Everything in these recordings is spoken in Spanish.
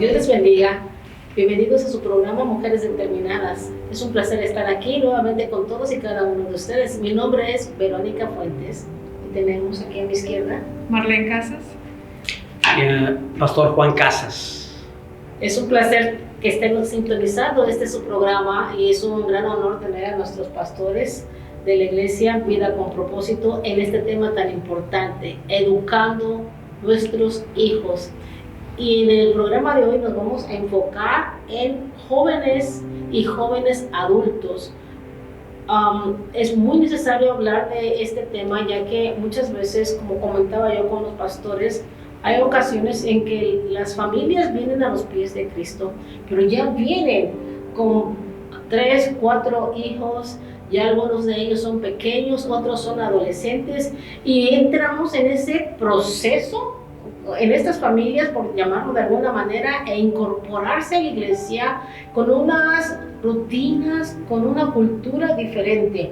Dios les bendiga. Bienvenidos a su programa Mujeres Determinadas. Es un placer estar aquí nuevamente con todos y cada uno de ustedes. Mi nombre es Verónica Fuentes y tenemos aquí a mi izquierda Marlene Casas. Pastor Juan Casas. Es un placer que estén sintonizando este su programa y es un gran honor tener a nuestros pastores de la iglesia Vida con Propósito en este tema tan importante, educando nuestros hijos. Y en el programa de hoy nos vamos a enfocar en jóvenes y jóvenes adultos. Es muy necesario hablar de este tema, ya que muchas veces, como comentaba yo con los pastores, hay ocasiones en que las familias vienen a los pies de Cristo, pero ya vienen con 3, 4 hijos, ya algunos de ellos son pequeños, otros son adolescentes, y entramos en ese proceso en estas familias, por llamarlo de alguna manera, e incorporarse a la iglesia con unas rutinas, con una cultura diferente.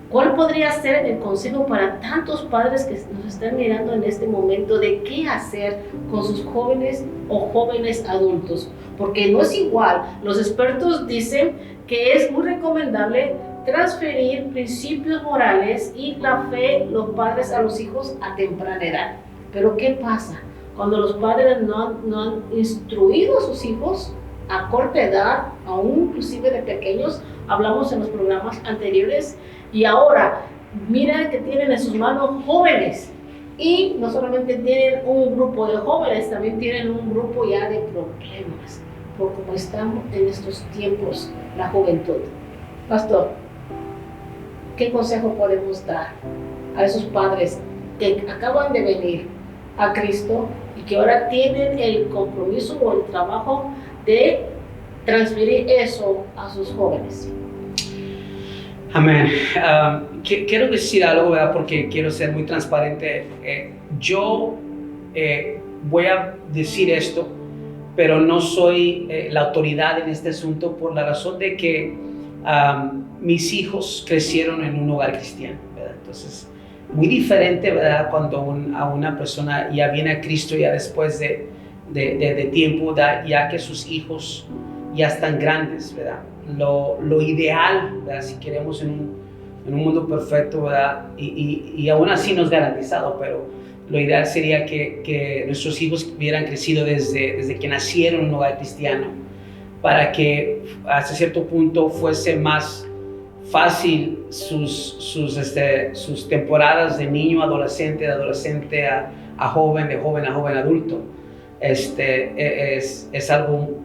¿Cuál podría ser el consejo para tantos padres que nos están mirando en este momento de qué hacer con sus jóvenes o jóvenes adultos? Porque no es igual. Los expertos dicen que es muy recomendable transferir principios morales y la fe los padres a los hijos a temprana edad. Pero ¿qué pasa cuando los padres no han instruido a sus hijos a corta edad, aún inclusive de pequeños? Hablamos en los programas anteriores y ahora miren que tienen en sus manos jóvenes y no solamente tienen un grupo de jóvenes, también tienen un grupo ya de problemas por cómo estamos en estos tiempos la juventud. Pastor, ¿qué consejo podemos dar a esos padres que acaban de venir a Cristo y que ahora tienen el compromiso o el trabajo de transferir eso a sus jóvenes? Amén. Quiero decir algo, ¿verdad? Porque quiero ser muy transparente. Yo voy a decir esto, pero no soy la autoridad en este asunto por la razón de que mis hijos crecieron en un hogar cristiano, ¿verdad? Entonces, muy diferente, ¿verdad? Cuando a una persona ya viene a Cristo ya después de tiempo, ¿verdad? Ya que sus hijos ya están grandes, ¿verdad? Lo ideal, ¿verdad? Si queremos en un mundo perfecto, ¿verdad? Y aún así no es garantizado, pero lo ideal sería que nuestros hijos hubieran crecido desde que nacieron en un hogar cristiano, para que hasta cierto punto fuese más fácil sus temporadas de niño, adolescente, de adolescente a joven, de joven a joven adulto. Es algo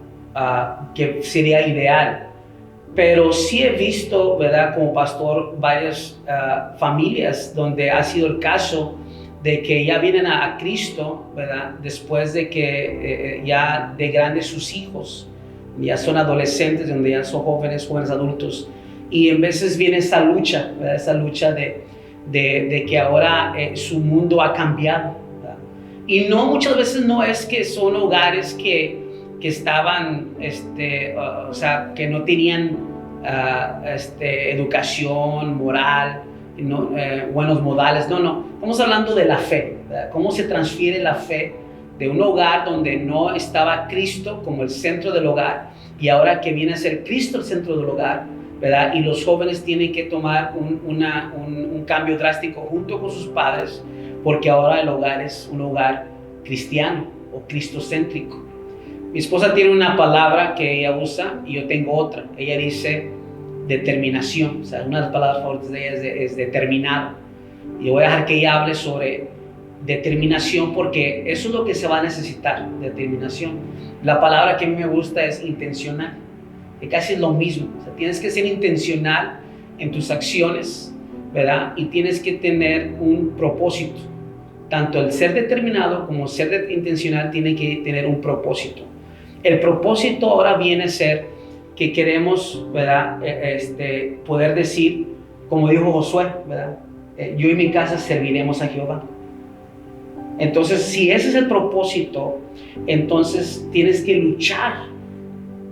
que sería ideal. Pero sí he visto, ¿verdad? Como pastor, varias familias donde ha sido el caso de que ya vienen a Cristo, ¿verdad? Después de que ya de grandes sus hijos ya son adolescentes, donde ya son jóvenes adultos. Y en veces viene esta lucha, ¿verdad? Esta lucha de que ahora su mundo ha cambiado, ¿verdad? Y no, muchas veces no es que son hogares que estaban, o sea, que no tenían educación moral, no, buenos modales. No. Estamos hablando de la fe, ¿verdad? Cómo se transfiere la fe de un hogar donde no estaba Cristo como el centro del hogar y ahora que viene a ser Cristo el centro del hogar, ¿verdad? Y los jóvenes tienen que tomar un cambio drástico junto con sus padres, porque ahora el hogar es un hogar cristiano o cristocéntrico. Mi esposa tiene una palabra que ella usa y yo tengo otra. Ella dice determinación. O sea, una de las palabras favoritas de ella es determinado. Y voy a dejar que ella hable sobre determinación, porque eso es lo que se va a necesitar, determinación. La palabra que a mí me gusta es intencional, que casi es lo mismo. O sea, tienes que ser intencional en tus acciones, ¿verdad? Y tienes que tener un propósito. Tanto el ser determinado como ser intencional tiene que tener un propósito. El propósito ahora viene a ser que queremos, ¿verdad? Poder decir, como dijo Josué, ¿verdad? Yo y mi casa serviremos a Jehová. Entonces, si ese es el propósito, entonces tienes que luchar,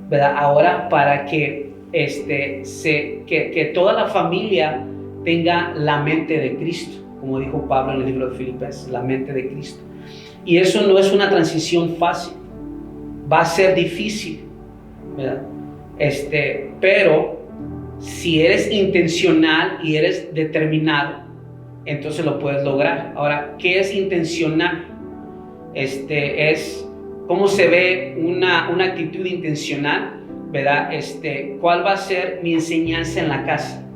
¿verdad? Ahora para que toda la familia tenga la mente de Cristo, como dijo Pablo en el libro de Filipenses, la mente de Cristo. Y eso no es una transición fácil, va a ser difícil, ¿verdad? Pero si eres intencional y eres determinado, entonces lo puedes lograr. Ahora, ¿qué es intencional? Es cómo se ve una actitud intencional, ¿verdad? ¿Cuál va a ser mi enseñanza en la casa?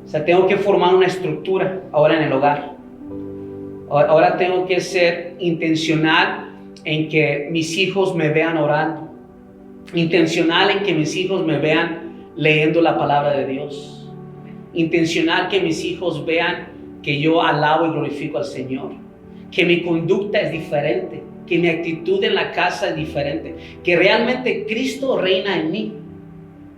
O sea, tengo que formar una estructura ahora en el hogar. Ahora tengo que ser intencional en que mis hijos me vean orando. Intencional en que mis hijos me vean leyendo la palabra de Dios. Intencional que mis hijos vean que yo alabo y glorifico al Señor. Que mi conducta es diferente. Que mi actitud en la casa es diferente. Que realmente Cristo reina en mí,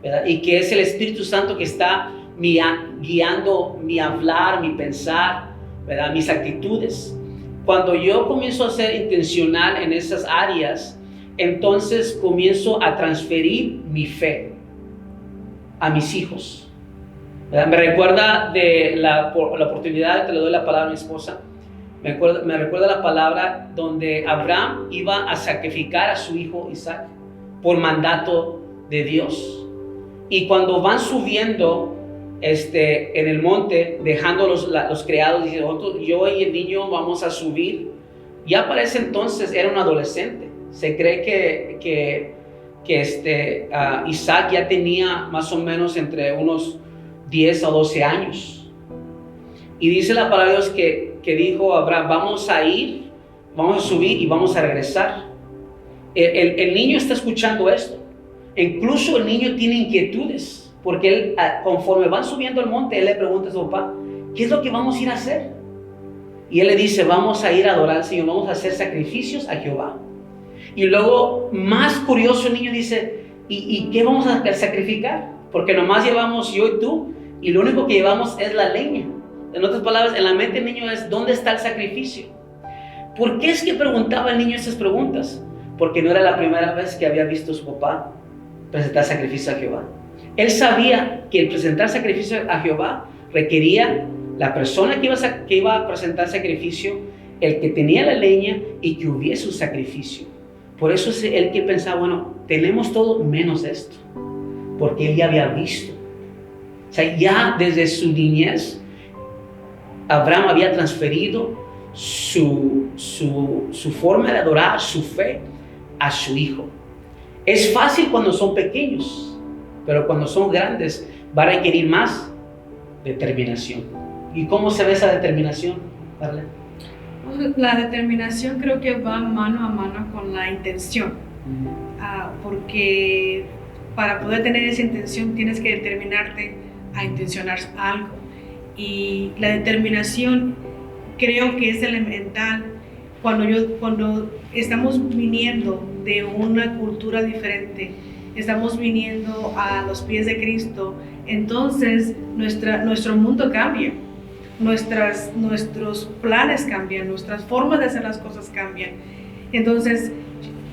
¿verdad? Y que es el Espíritu Santo que está guiando mi hablar, mi pensar, ¿verdad? Mis actitudes. Cuando yo comienzo a ser intencional en esas áreas, entonces comienzo a transferir mi fe a mis hijos, ¿verdad? Me recuerda de la oportunidad que le doy la palabra a mi esposa. Me recuerda la palabra donde Abraham iba a sacrificar a su hijo Isaac por mandato de Dios. Y cuando van subiendo en el monte, dejando los criados, dice, yo y el niño vamos a subir. Ya para ese entonces era un adolescente. Se cree que Isaac ya tenía más o menos entre unos 10 a 12 años. Y dice la palabra de Dios que dijo Abraham, vamos a subir y vamos a regresar. El niño está escuchando esto. Incluso el niño tiene inquietudes, porque él, conforme van subiendo el monte, él le pregunta a su papá, ¿qué es lo que vamos a ir a hacer? Y él le dice, vamos a ir a adorar al Señor, vamos a hacer sacrificios a Jehová. Y luego, más curioso, el niño dice, ¿y qué vamos a sacrificar? Porque nomás llevamos yo y tú, y lo único que llevamos es la leña. En otras palabras, en la mente del niño es, ¿dónde está el sacrificio? ¿Por qué es que preguntaba el niño esas preguntas? Porque no era la primera vez que había visto a su papá presentar sacrificio a Jehová. Él sabía que el presentar sacrificio a Jehová requería la persona que iba a presentar sacrificio, el que tenía la leña y que hubiese un sacrificio. Por eso es él que pensaba, bueno, tenemos todo menos esto, porque él ya había visto. O sea, ya desde su niñez, Abraham había transferido su forma de adorar, su fe, a su hijo. Es fácil cuando son pequeños, pero cuando son grandes va a requerir más determinación. ¿Y cómo se ve esa determinación, Darlene? La determinación creo que va mano a mano con la intención, porque para poder tener esa intención tienes que determinarte a intencionar algo. Y la determinación creo que es elemental cuando estamos viniendo de una cultura diferente, estamos viniendo a los pies de Cristo, entonces nuestro mundo cambia, nuestros planes cambian, nuestras formas de hacer las cosas cambian. Entonces,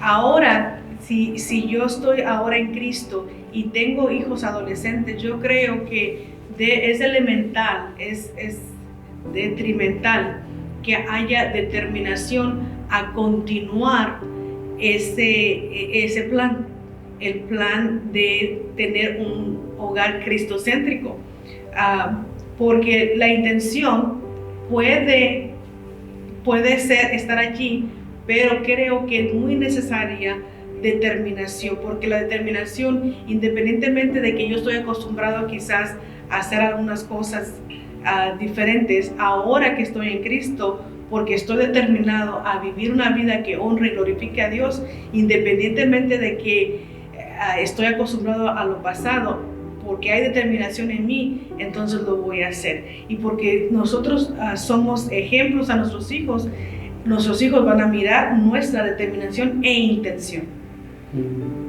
ahora, si yo estoy ahora en Cristo y tengo hijos adolescentes, yo creo que es elemental, es detrimental que haya determinación a continuar ese plan, el plan de tener un hogar cristocéntrico, porque la intención puede estar allí, pero creo que es muy necesaria determinación, porque la determinación, independientemente de que yo estoy acostumbrado quizás a hacer algunas cosas diferentes, ahora que estoy en Cristo, porque estoy determinado a vivir una vida que honre y glorifique a Dios, independientemente de que estoy acostumbrado a lo pasado, porque hay determinación en mí, entonces lo voy a hacer. Y porque nosotros somos ejemplos a nuestros hijos van a mirar nuestra determinación e intención.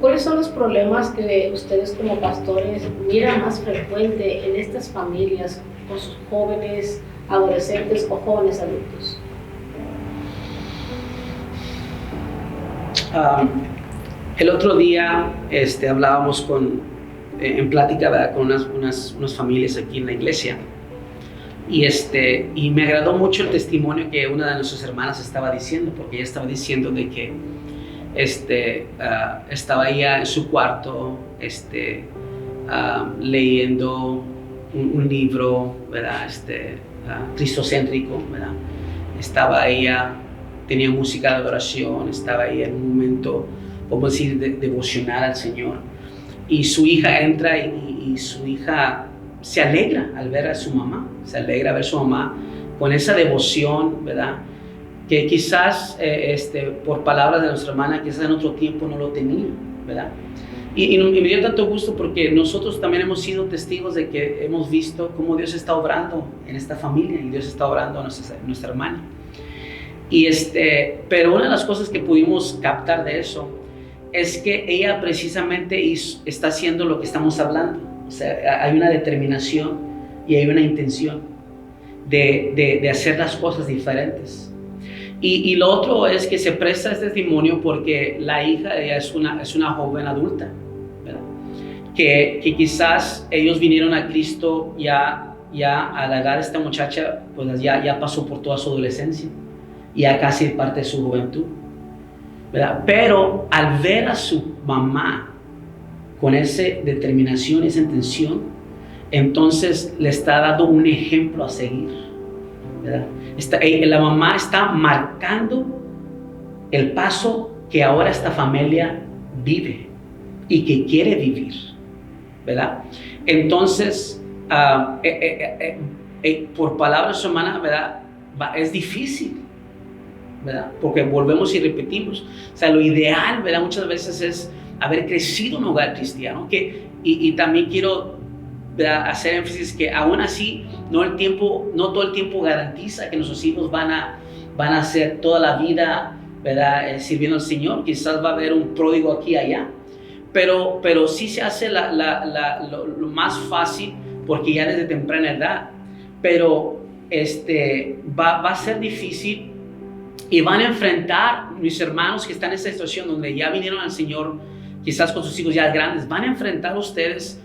¿Cuáles son los problemas que ustedes como pastores miran más frecuente en estas familias con sus jóvenes adolescentes o jóvenes adultos? El otro día hablábamos en plática, ¿verdad?, con unas familias aquí en la iglesia, y me agradó mucho el testimonio que una de nuestras hermanas estaba diciendo, porque ella estaba diciendo de que estaba ella en su cuarto, leyendo un libro, ¿verdad? Cristocéntrico, ¿verdad? Estaba ella, tenía música de adoración, estaba ella en un momento, vamos a decir, devocional al Señor. Y su hija entra y su hija se alegra al ver a su mamá, se alegra a ver a su mamá con esa devoción, ¿verdad? Que quizás, por palabras de nuestra hermana, quizás en otro tiempo no lo tenía, ¿verdad? Y me dio tanto gusto porque nosotros también hemos sido testigos de que hemos visto cómo Dios está obrando en esta familia y Dios está obrando en nuestra hermana. Pero una de las cosas que pudimos captar de eso es que ella precisamente está haciendo lo que estamos hablando. O sea, hay una determinación y hay una intención de hacer las cosas diferentes. Y lo otro es que se presta este testimonio porque la hija ella es una joven adulta, ¿verdad? Que quizás ellos vinieron a Cristo ya a la edad de esta muchacha, pues ya pasó por toda su adolescencia, ya casi parte de su juventud, ¿verdad? Pero al ver a su mamá con esa determinación, esa intención, entonces le está dando un ejemplo a seguir, ¿verdad? La mamá está marcando el paso que ahora esta familia vive y que quiere vivir, ¿verdad? Entonces, por palabras de su hermana, ¿verdad? Es difícil, ¿verdad? Porque volvemos y repetimos. O sea, lo ideal, ¿verdad? Muchas veces es haber crecido en un hogar cristiano. Y también quiero, ¿verdad?, hacer énfasis que aún así no todo el tiempo garantiza que nuestros hijos van a ser toda la vida, ¿verdad?, sirviendo al Señor. Quizás va a haber un pródigo aquí y allá, pero sí se hace lo más fácil porque ya desde temprana edad. Pero va a ser difícil y van a enfrentar, mis hermanos que están en esta situación donde ya vinieron al Señor, quizás con sus hijos ya grandes, van a enfrentar ustedes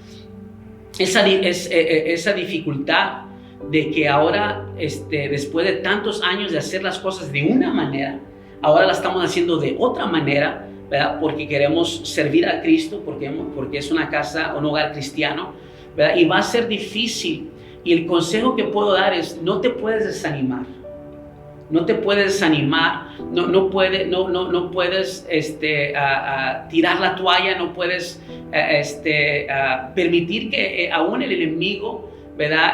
esa dificultad de que ahora, después de tantos años de hacer las cosas de una manera, ahora las estamos haciendo de otra manera, ¿verdad? Porque queremos servir a Cristo, porque es una casa, un hogar cristiano, ¿verdad? Y va a ser difícil. Y el consejo que puedo dar es: no te puedes desanimar. No te puedes desanimar, no puedes tirar la toalla, no puedes permitir que aún el enemigo, ¿verdad?,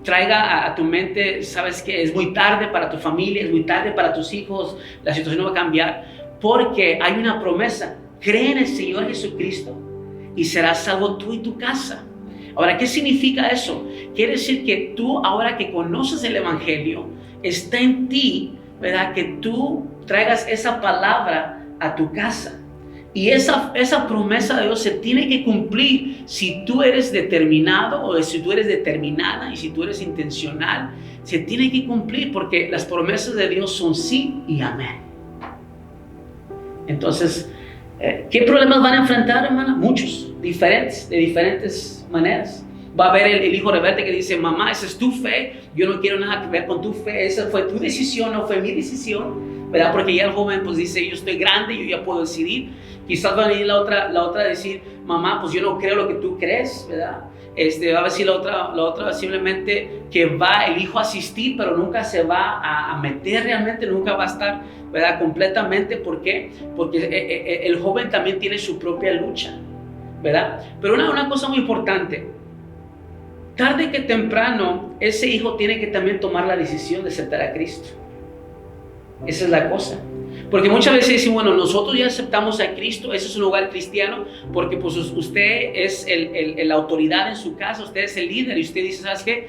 traiga a tu mente, sabes que es muy tarde para tu familia, es muy tarde para tus hijos, la situación no va a cambiar, porque hay una promesa: cree en el Señor Jesucristo y serás salvo tú y tu casa. Ahora, ¿qué significa eso? Quiere decir que tú, ahora que conoces el Evangelio, está en ti, ¿verdad?, que tú traigas esa palabra a tu casa. Y esa promesa de Dios se tiene que cumplir si tú eres determinado o si tú eres determinada y si tú eres intencional. Se tiene que cumplir porque las promesas de Dios son sí y amén. Entonces, ¿qué problemas van a enfrentar, hermana? Muchos, de diferentes maneras. Va a haber el hijo rebelde que dice: mamá, esa es tu fe, yo no quiero nada que ver con tu fe, esa fue tu decisión, no fue mi decisión, ¿verdad? Porque ya el joven pues dice: yo estoy grande, yo ya puedo decidir. Quizás va a venir la otra a decir: mamá, pues yo no creo lo que tú crees, ¿verdad? Va a decir la otra simplemente que va el hijo a asistir, pero nunca se va a meter realmente, nunca va a estar, ¿verdad?, completamente. ¿Por qué? Porque el joven también tiene su propia lucha, ¿verdad? Pero una cosa muy importante: tarde que temprano, ese hijo tiene que también tomar la decisión de aceptar a Cristo. Esa es la cosa. Porque muchas veces dicen: bueno, nosotros ya aceptamos a Cristo, eso es un hogar cristiano, porque pues usted es la autoridad en su casa, usted es el líder, y usted dice: ¿sabes qué?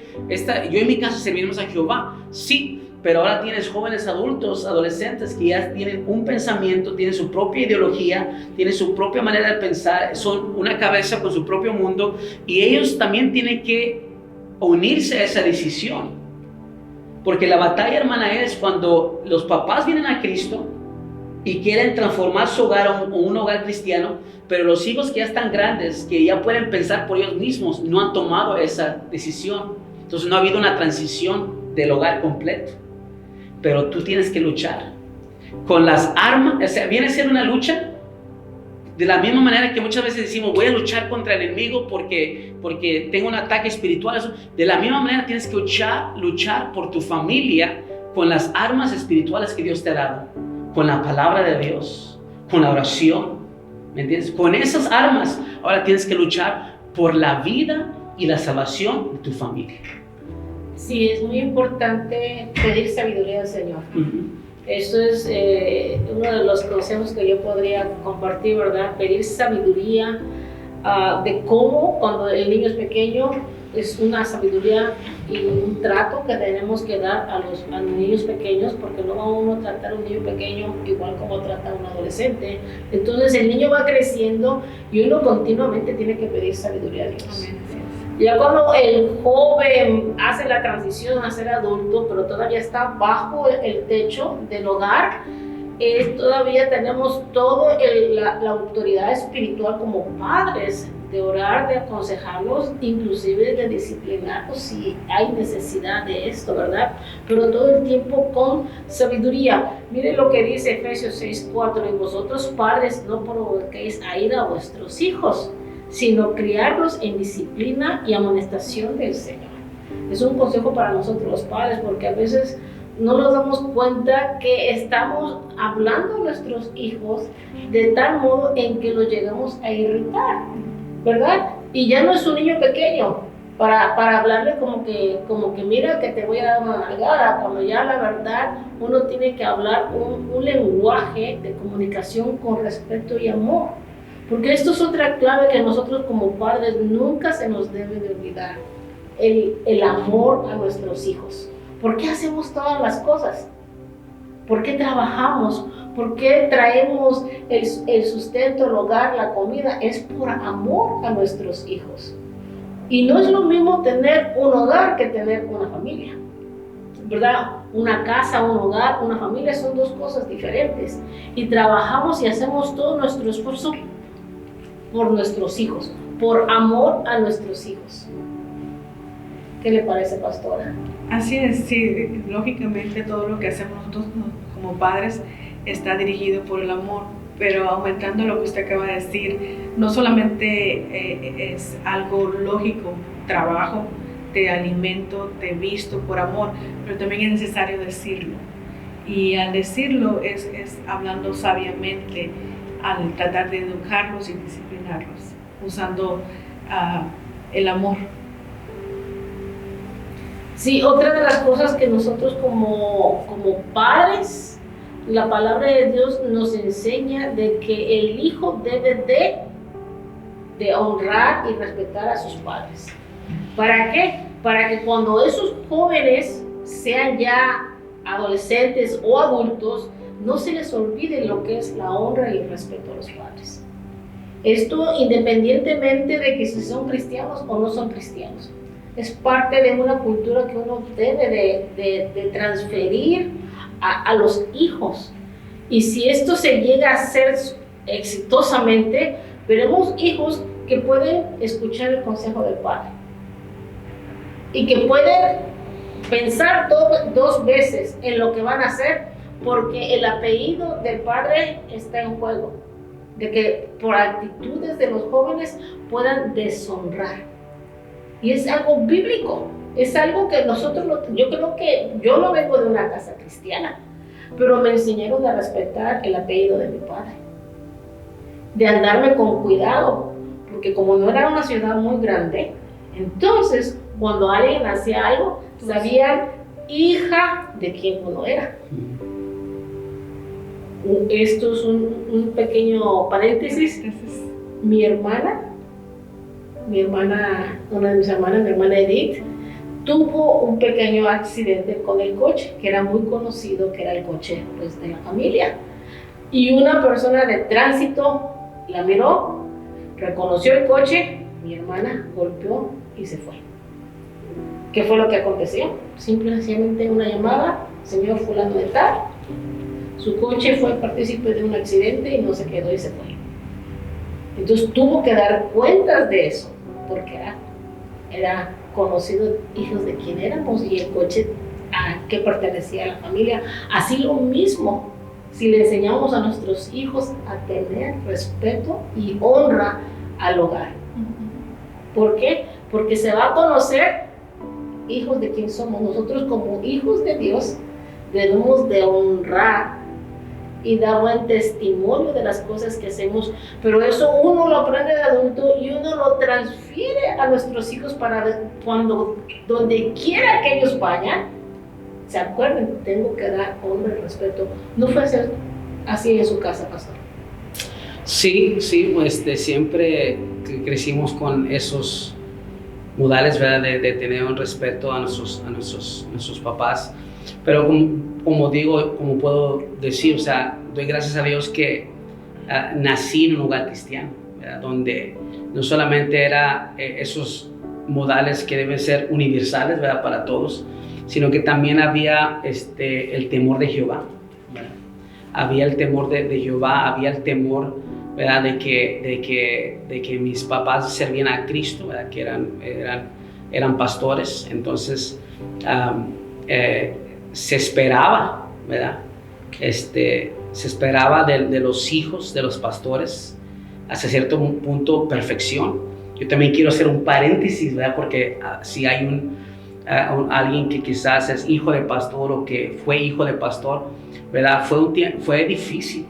Yo en mi casa servimos a Jehová. Sí, pero ahora tienes jóvenes adultos, adolescentes que ya tienen un pensamiento, tienen su propia ideología, tienen su propia manera de pensar, son una cabeza con su propio mundo, y ellos también tienen que unirse a esa decisión. Porque la batalla, hermana, es cuando los papás vienen a Cristo y quieren transformar su hogar a un hogar cristiano, pero los hijos que ya están grandes, que ya pueden pensar por ellos mismos, no han tomado esa decisión. Entonces no ha habido una transición del hogar completo. Pero tú tienes que luchar. con las armas, o sea, viene a ser una lucha. De la misma manera que muchas veces decimos, voy a luchar contra el enemigo porque tengo un ataque espiritual. De la misma manera tienes que luchar por tu familia con las armas espirituales que Dios te ha dado. Con la palabra de Dios, con la oración. ¿Me entiendes? Con esas armas ahora tienes que luchar por la vida y la salvación de tu familia. Sí, es muy importante pedir sabiduría al Señor. Esto es uno de los consejos que yo podría compartir, ¿verdad? Pedir sabiduría de cómo, cuando el niño es pequeño, es una sabiduría y un trato que tenemos que dar a los niños pequeños, porque no va uno a tratar a un niño pequeño igual como trata a un adolescente. Entonces el niño va creciendo y uno continuamente tiene que pedir sabiduría a Dios. Ya cuando el joven hace la transición a ser adulto, pero todavía está bajo el techo del hogar, todavía tenemos toda la autoridad espiritual como padres de orar, de aconsejarlos, inclusive de disciplinarlos si hay necesidad de esto, ¿verdad? Pero todo el tiempo con sabiduría. Miren lo que dice Efesios 6:4: y vosotros padres no provoquéis a ira a vuestros hijos, sino criarlos en disciplina y amonestación del Señor. Es un consejo para nosotros los padres, porque a veces no nos damos cuenta que estamos hablando a nuestros hijos de tal modo en que los llegamos a irritar, ¿verdad? Y ya no es un niño pequeño para hablarle como que mira que te voy a dar una nalgada, cuando ya la verdad uno tiene que hablar un lenguaje de comunicación con respeto y amor. Porque esto es otra clave que nosotros como padres nunca se nos debe de olvidar, el amor a nuestros hijos. ¿Por qué hacemos todas las cosas? ¿Por qué trabajamos? ¿Por qué traemos el sustento, el hogar, la comida? Es por amor a nuestros hijos. Y no es lo mismo tener un hogar que tener una familia, ¿verdad? Una casa, un hogar, una familia son dos cosas diferentes. Y trabajamos y hacemos todo nuestro esfuerzo por nuestros hijos, por amor a nuestros hijos. ¿Qué le parece, pastora? Así es, sí, lógicamente todo lo que hacemos nosotros como padres está dirigido por el amor, pero aumentando lo que usted acaba de decir, no solamente es algo lógico, trabajo, te alimento, te visto por amor, pero también es necesario decirlo. Y al decirlo es hablando sabiamente, al tratar de educarlos y disciplinarlos, usando el amor. Sí, otra de las cosas que nosotros como padres, la palabra de Dios nos enseña de que el hijo debe de honrar y respetar a sus padres. ¿Para qué? Para que cuando esos jóvenes sean ya adolescentes o adultos, no se les olvide lo que es la honra y el respeto a los padres. Esto independientemente de que si son cristianos o no son cristianos. Es parte de una cultura que uno debe de transferir a los hijos. Y si esto se llega a hacer exitosamente, veremos hijos que pueden escuchar el consejo del padre y que pueden pensar dos veces en lo que van a hacer, porque el apellido del padre está en juego, de que por actitudes de los jóvenes puedan deshonrar. Y es algo bíblico, es algo que nosotros, yo creo que yo no vengo de una casa cristiana, pero me enseñaron a respetar el apellido de mi padre, de andarme con cuidado, porque como no era una ciudad muy grande, entonces cuando alguien hacía algo, sabían hija de quién uno era. Esto es un pequeño paréntesis. Mi hermana, una de mis hermanas, mi hermana Edith, tuvo un pequeño accidente con el coche, que era muy conocido, que era el coche pues, de la familia. Y una persona de tránsito la miró, reconoció el coche, mi hermana golpeó y se fue. ¿Qué fue lo que aconteció? Simplemente una llamada, señor fulano de tal, su coche fue partícipe de un accidente y no se quedó y se fue. Entonces tuvo que dar cuentas de eso, porque era conocido hijos de quién éramos y el coche a qué pertenecía a la familia. Así lo mismo, si le enseñamos a nuestros hijos a tener respeto y honra al hogar. ¿Por qué? Porque se va a conocer hijos de quién somos. Nosotros como hijos de Dios debemos de honrar y dar buen testimonio de las cosas que hacemos, pero eso uno lo aprende de adulto y uno lo transfiere a nuestros hijos para cuando, donde quiera que ellos vayan, se acuerden, tengo que dar honra y respeto. ¿No fue así en su casa, pastor? Sí, siempre crecimos con esos modales, ¿verdad? De tener un respeto a nuestros papás. Pero como digo, como puedo decir, o sea, doy gracias a Dios que nací en un hogar cristiano, ¿verdad? Donde no solamente era esos modales que deben ser universales, ¿verdad? Para todos, sino que también había el temor de Jehová, ¿verdad? Había el temor de Jehová, había el temor, ¿verdad? De que mis papás servían a Cristo, ¿verdad? Que eran pastores. Entonces se esperaba, ¿verdad? Se esperaba de los hijos de los pastores hasta cierto punto perfección. Yo también quiero hacer un paréntesis, ¿verdad? Porque si hay alguien que quizás es hijo de pastor o que fue hijo de pastor, ¿verdad? Fue difícil,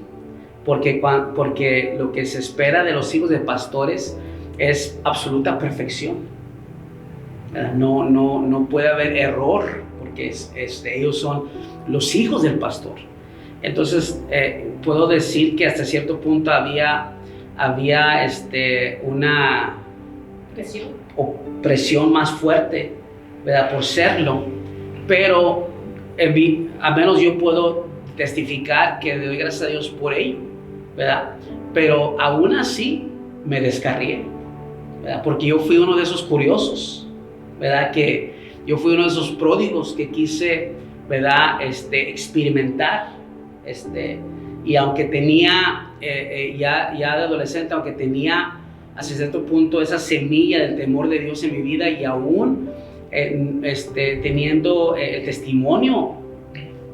porque lo que se espera de los hijos de pastores es absoluta perfección, ¿verdad? No puede haber error, porque ellos son los hijos del pastor. Entonces puedo decir que hasta cierto punto había una presión más fuerte, ¿verdad? Por serlo, pero al menos yo puedo testificar que le doy gracias a Dios por ello, ¿verdad? Pero aún así me descarrié, ¿verdad? Porque yo fui uno de esos curiosos, ¿verdad? Que yo fui uno de esos pródigos que quise, ¿verdad? Experimentar, y aunque tenía ya de adolescente, aunque tenía hasta cierto punto esa semilla del temor de Dios en mi vida, y aún teniendo el testimonio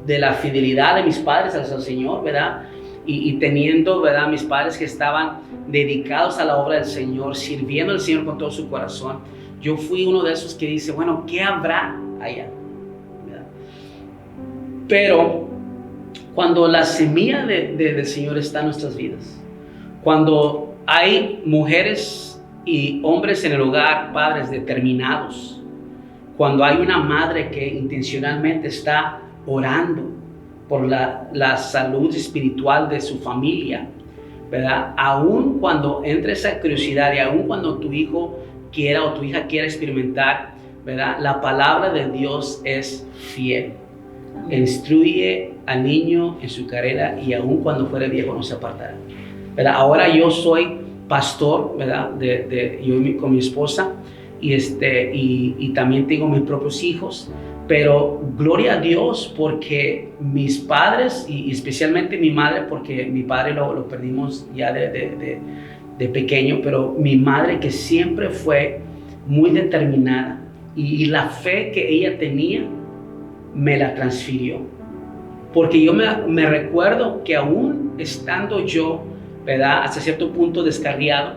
de la fidelidad de mis padres al Señor, ¿verdad? Y teniendo, ¿verdad? Mis padres que estaban dedicados a la obra del Señor, sirviendo al Señor con todo su corazón. Yo fui uno de esos que dice, bueno, ¿qué habrá allá? ¿Verdad? Pero cuando la semilla del Señor está en nuestras vidas, cuando hay mujeres y hombres en el hogar, padres determinados, cuando hay una madre que intencionalmente está orando por la salud espiritual de su familia, ¿verdad? Aún cuando entra esa curiosidad y aún cuando tu hijo quiera o tu hija quiera experimentar, ¿verdad? La palabra de Dios es fiel. Instruye al niño en su carrera y aún cuando fuere viejo no se apartará, ¿verdad? Ahora yo soy pastor, ¿verdad? Yo con mi esposa y también tengo mis propios hijos, pero gloria a Dios porque mis padres y especialmente mi madre, porque mi padre lo perdimos ya de pequeño, pero mi madre, que siempre fue muy determinada, y la fe que ella tenía me la transfirió, porque yo me recuerdo que aún estando yo, ¿verdad? Hasta cierto punto descarriado,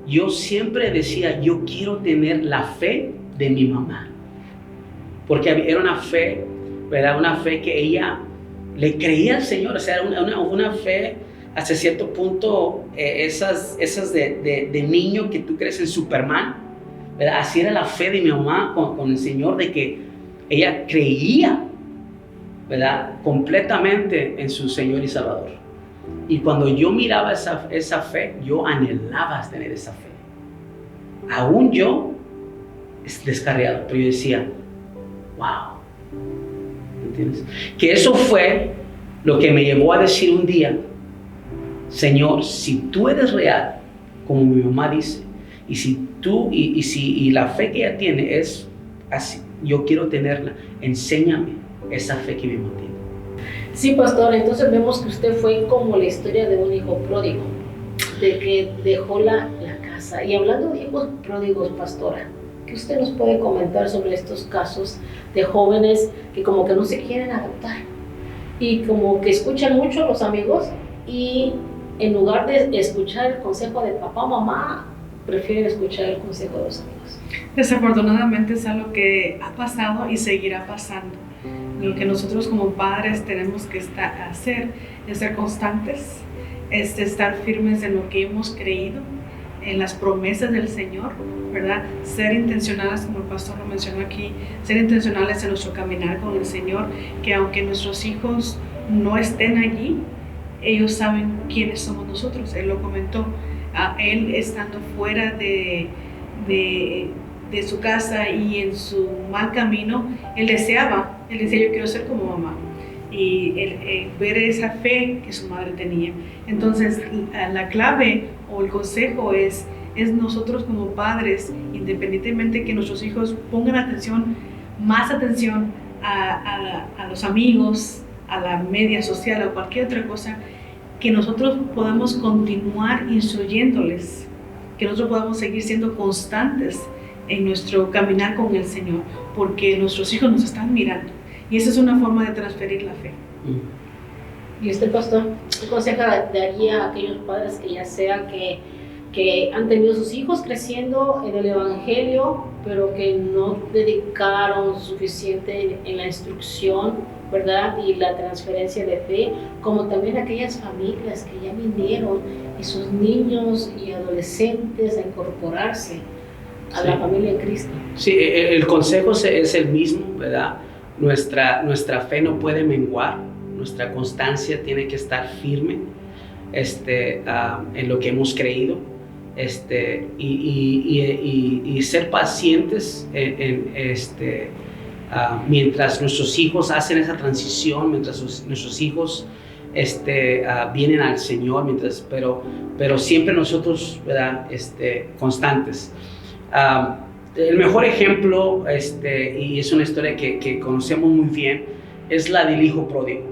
yo siempre decía, yo quiero tener la fe de mi mamá, porque era una fe, ¿verdad? Una fe que ella le creía al Señor, o sea, era una fe hasta cierto punto, esas de niño que tú crees en Superman, ¿verdad? Así era la fe de mi mamá con el Señor, de que ella creía, ¿verdad? Completamente en su Señor y Salvador. Y cuando yo miraba esa fe, yo anhelaba tener esa fe. Aún yo descarriado, pero yo decía, wow, ¿entiendes? Que eso fue lo que me llevó a decir un día, Señor, si tú eres real, como mi mamá dice, y si tú y la fe que ella tiene es así, yo quiero tenerla, enséñame esa fe que mi mamá tiene. Sí, pastor, entonces vemos que usted fue como la historia de un hijo pródigo, de que dejó la casa. Y hablando de hijos pródigos, pastora, ¿qué usted nos puede comentar sobre estos casos de jóvenes que como que no se quieren adaptar? y como que escuchan mucho a los amigos y en lugar de escuchar el consejo de papá o mamá, prefieren escuchar el consejo de los amigos. Desafortunadamente es algo que ha pasado y seguirá pasando. Lo que nosotros como padres tenemos que hacer es ser constantes, es estar firmes en lo que hemos creído, en las promesas del Señor, ¿verdad? Ser intencionales, como el pastor lo mencionó aquí, ser intencionales en nuestro caminar con el Señor, que aunque nuestros hijos no estén allí, ellos saben quiénes somos nosotros. Él lo comentó, él estando fuera de su casa y en su mal camino, él decía, yo quiero ser como mamá, y ver esa fe que su madre tenía. Entonces la clave o el consejo es nosotros como padres, independientemente que nuestros hijos pongan atención, más atención a los amigos, a la media social o cualquier otra cosa, que nosotros podamos continuar instruyéndoles, que nosotros podamos seguir siendo constantes en nuestro caminar con el Señor, porque nuestros hijos nos están mirando y esa es una forma de transferir la fe. ¿Y usted, pastor, qué consejo daría a aquellos padres que ya sea que han tenido sus hijos creciendo en el Evangelio, pero que no dedicaron suficiente en la instrucción, ¿verdad? Y la transferencia de fe, como también aquellas familias que ya vinieron y sus niños y adolescentes a incorporarse a la familia en Cristo? Sí, el consejo es el mismo, ¿verdad? Nuestra fe no puede menguar, nuestra constancia tiene que estar firme en lo que hemos creído, y ser pacientes mientras nuestros hijos hacen esa transición, mientras nuestros hijos vienen al Señor, pero siempre nosotros, ¿verdad? Constantes. El mejor ejemplo, y es una historia que conocemos muy bien, es la del hijo pródigo.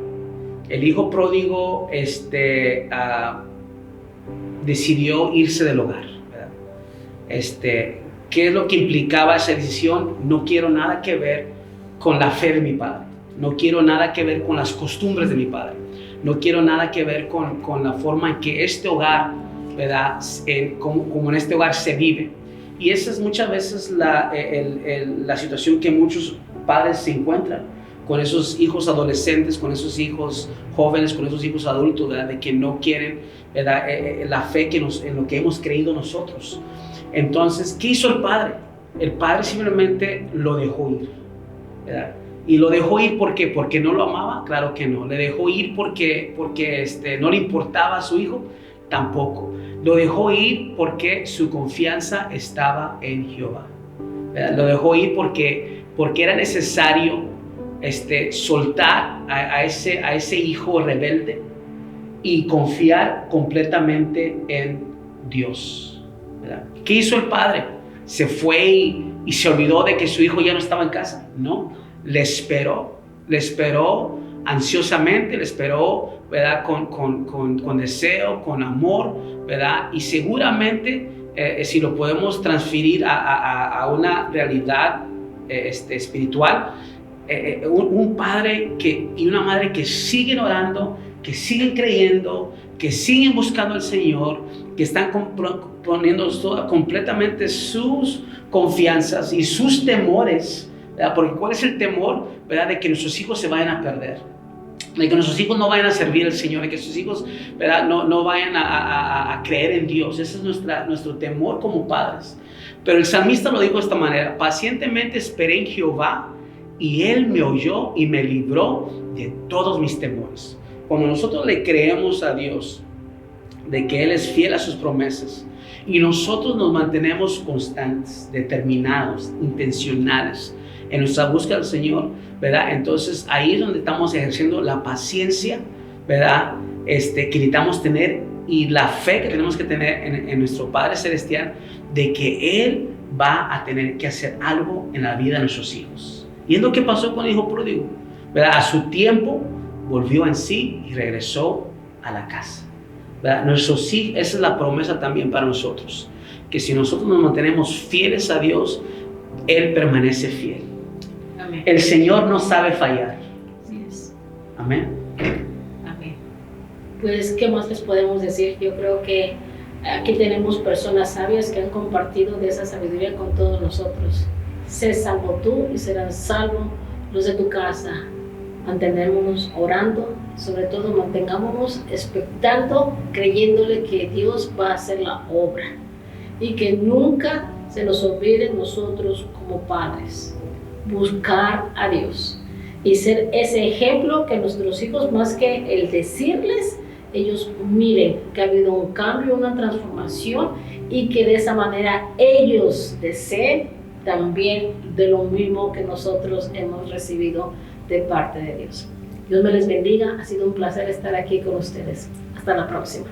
El hijo pródigo decidió irse del hogar, ¿verdad? ¿Qué es lo que implicaba esa decisión? No quiero nada que ver con la fe de mi padre, no quiero nada que ver con las costumbres de mi padre, no quiero nada que ver con la forma en que este hogar, ¿verdad? Como en este hogar se vive. Y esa es muchas veces la situación que muchos padres se encuentran con esos hijos adolescentes, con esos hijos jóvenes, con esos hijos adultos, ¿verdad? De que no quieren, ¿verdad? La fe en lo que hemos creído nosotros. Entonces, ¿qué hizo el padre? El padre simplemente lo dejó ir, ¿verdad? Y lo dejó ir porque no lo amaba, claro que no. Le dejó ir porque no le importaba a su hijo, tampoco. Lo dejó ir porque su confianza estaba en Jehová, ¿verdad? Lo dejó ir porque era necesario soltar a ese hijo rebelde y confiar completamente en Dios, ¿verdad? ¿Qué hizo el padre? ¿Se fue y se olvidó de que su hijo ya no estaba en casa? No, le esperó ansiosamente, le esperó, ¿verdad? Con deseo, con amor, ¿verdad? Y seguramente, si lo podemos transferir a una realidad espiritual, un padre y una madre que siguen orando, que siguen creyendo, que siguen buscando al Señor, que están poniendo completamente sus confianzas y sus temores, ¿verdad? Porque ¿cuál es el temor? ¿Verdad? De que nuestros hijos se vayan a perder, de que nuestros hijos no vayan a servir al Señor, de que sus hijos, ¿verdad? No vayan a creer en Dios. Ese es nuestro temor como padres. Pero el salmista lo dijo de esta manera: pacientemente esperé en Jehová y Él me oyó y me libró de todos mis temores. Cuando nosotros le creemos a Dios de que Él es fiel a sus promesas y nosotros nos mantenemos constantes, determinados, intencionales en nuestra búsqueda del Señor, ¿verdad? Entonces ahí es donde estamos ejerciendo la paciencia, ¿verdad? Que necesitamos tener, y la fe que tenemos que tener en nuestro Padre Celestial, de que Él va a tener que hacer algo en la vida de nuestros hijos. Y es lo que pasó con el hijo pródigo, ¿verdad? A su tiempo volvió en sí y regresó a la casa, ¿verdad? Nuestros hijos, esa es la promesa también para nosotros, que si nosotros nos mantenemos fieles a Dios, Él permanece fiel. Amén. El Señor no sabe fallar. Así es. Amén. pues, ¿qué más les podemos decir? Yo creo que aquí tenemos personas sabias que han compartido de esa sabiduría con todos nosotros. Sé salvo tú y serán salvos los de tu casa. Mantengámonos orando, sobre todo mantengámonos expectando, creyéndole que Dios va a hacer la obra y que nunca se nos olvide nosotros como padres buscar a Dios y ser ese ejemplo que nuestros hijos, más que el decirles, ellos miren que ha habido un cambio, una transformación y que de esa manera ellos deseen también de lo mismo que nosotros hemos recibido de parte de Dios. Dios me les bendiga, ha sido un placer estar aquí con ustedes. Hasta la próxima.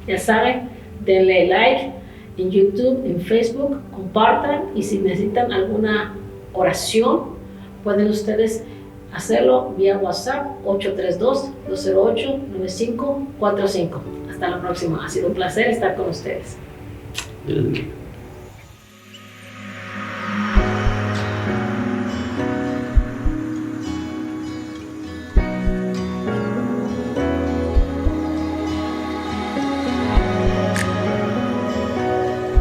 Ya saben, denle like en YouTube, en Facebook, compartan y si necesitan alguna oración, pueden ustedes hacerlo vía WhatsApp 832-208-9545. Hasta la próxima. Ha sido un placer estar con ustedes.